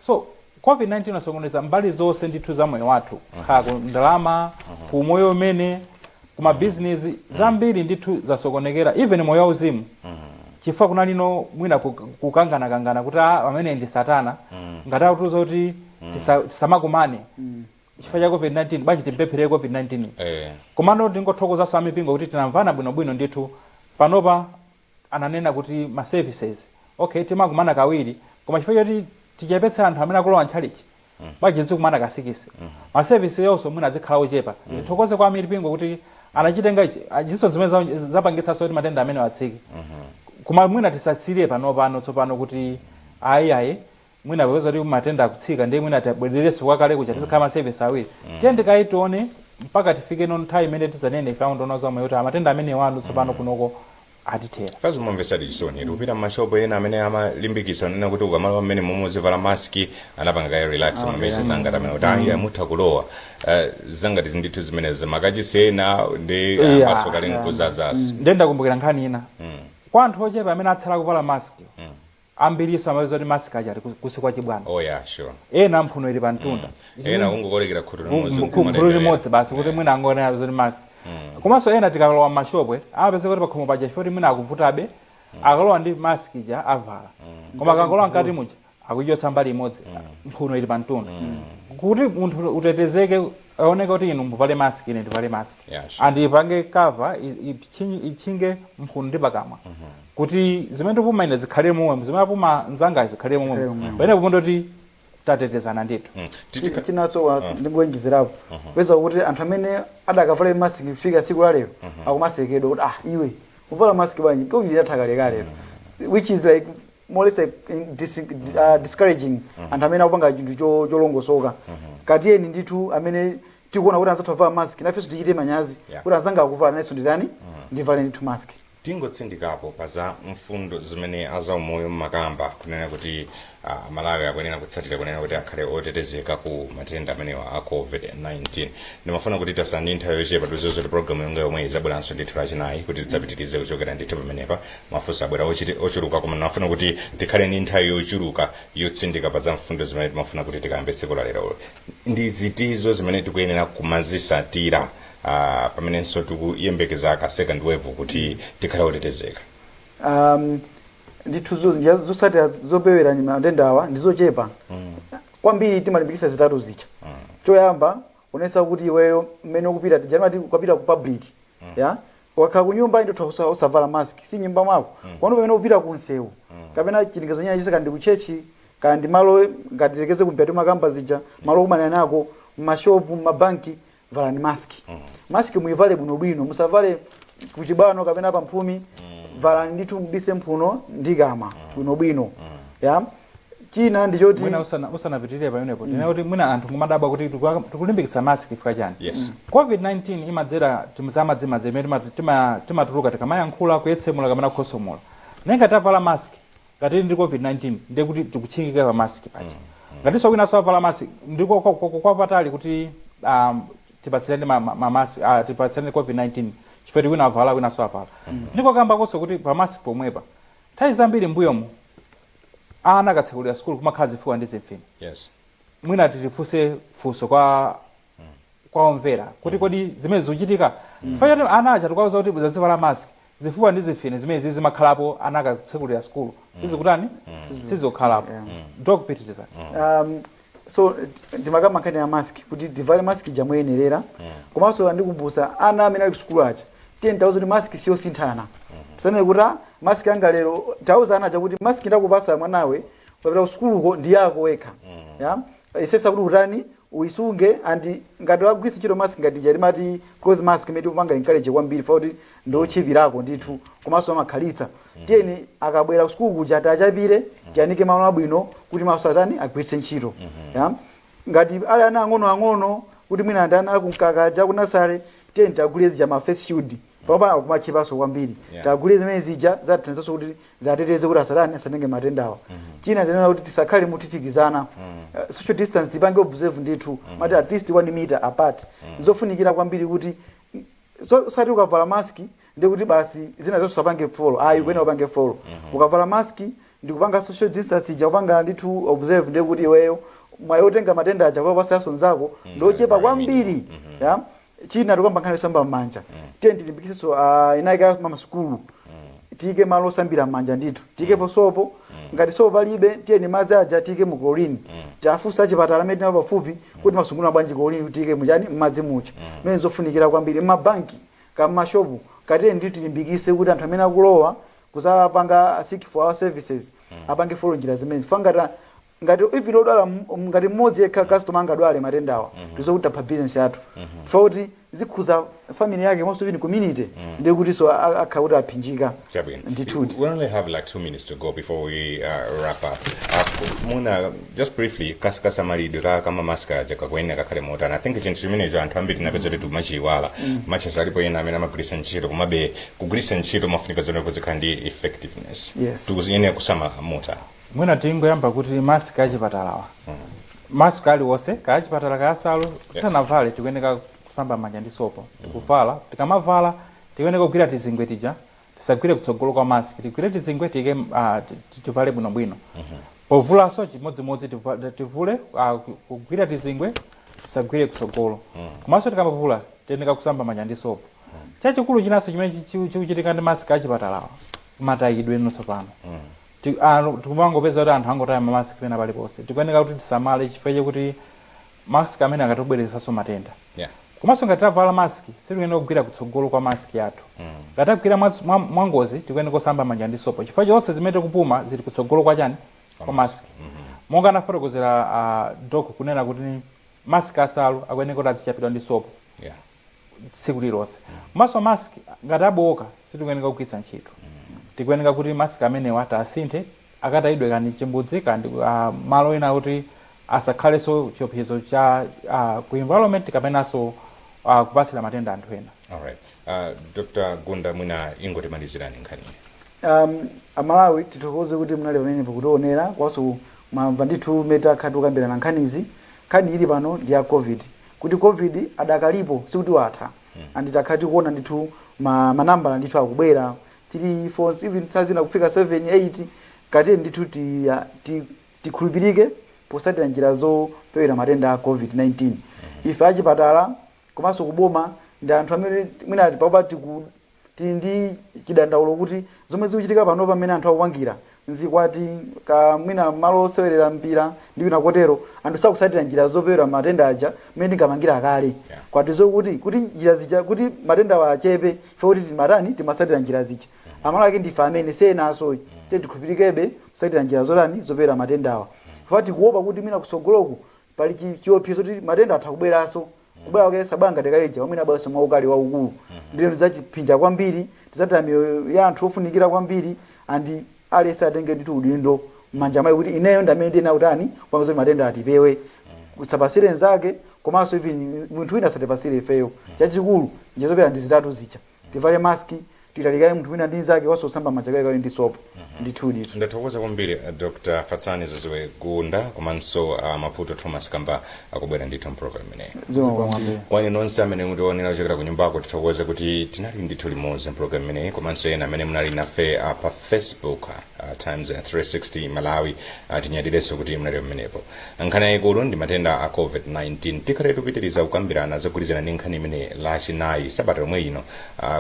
so COVID-19 asokoneza mbali zonse ndithu za moyo wathu khala ku ndalama ku moyo umene kuma business zambiri ndithu zasokonekera even moyo wauzimu chifukwa kunalino mwina kukangana kuti amene ndi satana ngati akutuza kuti tisamakumane chifukwa cha COVID-19 bwanji timpemphere COVID-19 komano tingothokoza mipingo kuti tinamvana bwinobwino ndithu panopa ananena kuti ma services okay timakumana kawiri koma chifukwa choti tichepetse anthu amene akulowa ntchalichi bwanji zikumana kasikisi ma services yonso mwina azikhala ochepa tithokoze kwa mipingo kuti anachitenga izinso zimene zapangitsa kuti matenda amene watsike koma mwina tisasire pano tsopano kuti ayi mwina kuweza kuti matenda akutsika ndiye mwina tabwedereso kwakale kucha tizikhala ma service awiri tiyende kaitione mpaka tifike no nthawi imene tizanene found on zomwe kuti matenda amene wanu tsopano kunoko atithera kazi momvesa disoni kupita mashopo ena amene amalimbikisa nena kuti ukamala amene momozivala maski anapanga kai relax mamese zanga tamene kuti ayi amutha kulowa zanga ndithu zimene makachisena ndi masoka lenkuzazaso ndenda kumbukira nkhani ina kwa anthu ochepa amene atsala kuvala maski ambiriso amawezo kuti mask achati kusikwa chibwana sure ena mphuno ili pa mtunda ena kungokolekera khulu limodzi basi kuti mwina angonena zoti mask komanso ena tikalowa mashopwe amapeza kuti pakhomo paja chifukwa mwina akuvutabe akalowa ndi mask ija avala koma akangolowa mkati muja akuichotsa mbali imodzi mphuno ili pa mtunda kuti munthu utetezeke aoneka kuti inu muvale mask ine ndivale mask andipange cover ichinge mphuno ndi pakamwa kuti zimene tupuma ine zikhale momwe zimene apuma nzanga zikhale momwe pene kupondo kuti tatetezana ndithu chinaso ndingoyenjezerapo peza kuti anthu amene adakavala mask kufika tsiku la lero akumasekedwa kuti iwe uvala mask bwanji COVID yathaka lero which is like more or less discouraging anthu amene akupanga chinthu cholongosoka kati eni ndithu amene tikuona kuti anzathu avala mask nafenso tichite manyazi kuti anzanga akuvala nayenso nditani ndivale ndithu mask tingotsindikapo paza mfundo zimene azaumoyo mmakamba kunena kuti Malawi akuyenera kutsatira kunena kuti akhale otetezeka ku matenda amenewa a COVID-19 ndimafuna kuti tasani nthawi yochepa tuzizo kuti programu yonga yomwe izabweranso ndithu lachinayi kuti tidzapitirize kuchokera ndithu pamenepa mafunso abwera ochuluka koma ndimafuna kuti tikhale ndi nthawi yochuluka yotsindika paza mfundo zimene timafuna kuti tikayambe tsiku la lero ndi zitizo zimene tikuyenera kumazisatira pamenenso tikuyembekeza ka second wave kuti tikhale otetezeka ndithu zosatira zopewera matenda awa ndizochepa kwambiri timalimbikisa zitatu zicha choyamba unesa kuti iweyo mmene ukupita tijanati ukapita ku public wakhala ku nyumba ndithu usavala mask si nyumba mwako kwanu pamene upita ku nsewu kapena chilingizo nyanya chise kandi ku chechi kandi malo ngati tekeze kumpyatu makamba zija malo kumana nako mashopu mabanki valani mask mask muivale bwinobwino musavale kuchibano kapena pa mphumi valani ndithu mbise mphuno ndikama bwinobwino china ndichoti mwina usanapitirire pamenepo tena kuti mwina anthu ngumadabwa kuti tikulimbikitsa mask chifukwa chani COVID-19 imadzera timazamadzimazima imene timatuluka tikamayankhula kuyetsemula kapena kukhosomola nenga tavala mask ngati ndi COVID-19 ndiye kuti tikuchingika pa mask paja ngatinso kwina savala mask ndiko kwa patali kuti tipatsirane mask tipatsirane COVID-19 chifukwa wina avala wina savala ndiko kamba konso kuti pa mask pomwepa nthawi zambiri mbuyomu ana akatsekulira school kumakhala zifuwa ndi zimfine mwina tilifunse funso kwa omvera kuti kodi zimene zikuchitika chifukwa choti ana aja tikauza kuti zazivala mask zifuwa ndi zifine zimene zimakhalapo anaka tsekulira skulu sizikutani sizokhalapo ndokupitiriza so ndimakamba nkhani ya mask kuti tivale mask jamwenerera komanso andikubusa ana amene ali kusukulu aja 10,000 mask siyosinthana tisane kuti mask anga lero tauza ana chakuti mask ndakupasa mwanawe papita kusukuluko ndi yako wekha ya isesa kuti utani uisunge andi ngati wagwisa chiro mask ngati jalimati close mask imene upanga encourage kwambiri foti ndochipirako ndithu komanso amakhalitsa tiyeni akabwera kusukulu kuja atachapire tiyanike malo abwino kuti maso atani agwiritse ntchito ya ngati ali ana ang'ono kuti mwina andana akunkakaja kunasale tiyeni tagule zija ma face shield papa akumachipaso kwambiri tagule zimene zija zathandizaso kuti zateteze kuti asatenge matendawa china tinena kuti tisakhale mutitikizana social distance tipange observe ndithu mati at least 1 meter apart nzofunikira kwambiri kuti sati ukavala mask ndikuti basi zina zonse usapange follow ayi kwena upange follow ukavala mask ndikupanga social distance ija upanga ndithu observe ndikuti iweyo mwayotenga matenda aja kwa pasaso nzako ndochepa kwambiri ya china tukamba nkhani samba manja tenti timbikiso inaika mama skulu tike malo sambira manja ndithu tikepo sopo ngati sopo palibe tiyeni madzi aja tike mu chlorine tafusa chipatala amene tinapo pafupi kuti masunguna bwanji chlorine tike mujani madzi mucha mene zofunikira kwambiri mabanki kama shopu kateni ndithu timbikise kuti anthu amene akulowa kuzapanga seek for our services apange follow njira zimene fangata ngati even odwala ngati mmodzi yekha customer angadwale matendawa tizokuti pa business yathu foti zikhuza family yake most of in community ndiye kuti so akhauti aphinjika ndithu. We only have like 2 minutes to go before we wrap up. Muna just briefly kasa malidwe kama maska jakakwenye kakhale motana. I think chinthu chimene anthu ambiri napeza kuti machiwala matches alipo ena amene amagwirisa ntchito komabe kugwirisa ntchito mafunika zone kuzikhala ndi effectiveness tukuziyene kusama mota mwina tingoyamba kuti mask achipatalawa mask aliwonse kachipatala ka Saulos kusanavale tikuyeneka kusamba manja ndi sopo tikuvala tikamavala tikuyeneka kugwira tizingwe tija tisagwire kutsogolo kwa mask tigwire tizingwe tike tivale bwinobwino povulaso chimodzimodzi tivule kugwira tizingwe tisagwire kutsogolo komanso tikamavula tiyeneka kusamba manja ndi sopo chachikulu chinanso chimene chikuchitika ndi mask achipatalawa matayidwe nonso pano tikumangopeza kuti anthu angotaya mamask pena paliponse tikuyeneka kuti tisamale chifukwa chekuti mask amene akatibwerezesanso matenda komanso ngati tavala mask sitikuyeneka kugwira kutsogolo kwa mask yathu ngati tagwira mwangozi tikuyeneka kusamba manja ndi sopo chifukwa chonse zimene tikupuma zili kutsogolo kwa chani kwa mask monga anafotokozera doc kunena kuti mask asalu akuyeneka kuti azichapidwa ndi sopo tsiku lilonse komanso mask ngati abowoka sitikuyeneka kugwiritsa ntchito tikuyeneka kuti mask amene wata asinthe akatayidwe kani chimbudzi kandi malo ena kuti asakhaleso chiopsezo cha ku environment kapenanso kupatsira matenda anthu ena. All right. Dr. Gunda mwina ingotimalizirani nkhani. Amalawi titokoze kuti munali pamene pakutionera kwaso mwamva ndithu meta khatu kambira na nkhanizi nkhani ili pano ndi ya covid kuti covid adakalipo sikuti watha anditakhati kuona ndithu manambala ndithu akubwera 3 4 even sazina kufika 7 8 kati ndithu tikhulupirike posatira njira zopewera matenda a COVID-19 ife achipatala komanso kuboma ndi anthu amene mwina papa ndi chidandaulo kuti zomwe zikuchitika pano pamene anthu akupangira nzikwati mwina malo osewerera mpira ndi wina kotero anthu sakusatira njira zopewera matenda aja mmene ndingapangira kale kwati zokuti kuti njira zija kuti matenda wachepe ife kuti timatani timasatira njira zija amalaki ndife amene senaso tikhulupirikebe kusatira njira zolani zopewera matendawa fati kuopa kuti mwina kusogoloku pali chiopsezo kuti matenda atha kubweranso kubwera kwa sabanga tekaija wamwina basa mwaukali waukulu ndilo ndizaciphinja kwambiri tizatira miyoyo ya anthu ofunikira kwambiri andi alese atenge ndithu udindo mmanja mwayi kuti ineyo ndamene ndina utani kwamzo matenda atipewe kusapasire nzake komanso even munthu wina asatipasire ifeyo chachikulu njezopera ndi zitatu zicha tivale maski titalikaye munthu wina ndi nzake wasosamba manja kale ndi sopo ndithu ndithu. Ndathokoza kwambiri Dr. Fatsani Ziziwe Gunda komanso Mavuto Thomas Kamba akubwera ndithu program imeneyi. Kwani nonse amene mudionera kuchokera ku nyumbako tithokoze kuti tinali ndithu limodzi program imeneyi komanso ena amene munali nafe pa Facebook times 360 Malawi tinyadireso kuti mnali mmenepo. Nkhani yayikulu ndi matenda a COVID-19 tikhale tupitiriza kukambirana zogwirizana ndi nkhani imene lachinayi sabata lomwe ino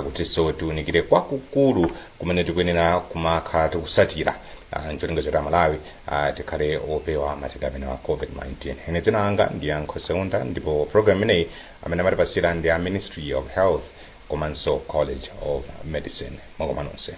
kutinso tiunikire kwakukulu kumene tikuyenera kumakhala tikusatira ncholinga chota Malawi tikhale opewa matenda amene wa COVID-19. Ine dzina langa ndi Nkhoseunda ndipo program imeneyi amene amatipasira ndi a Ministry of Health komanso College of Medicine. Mwakoma nonse.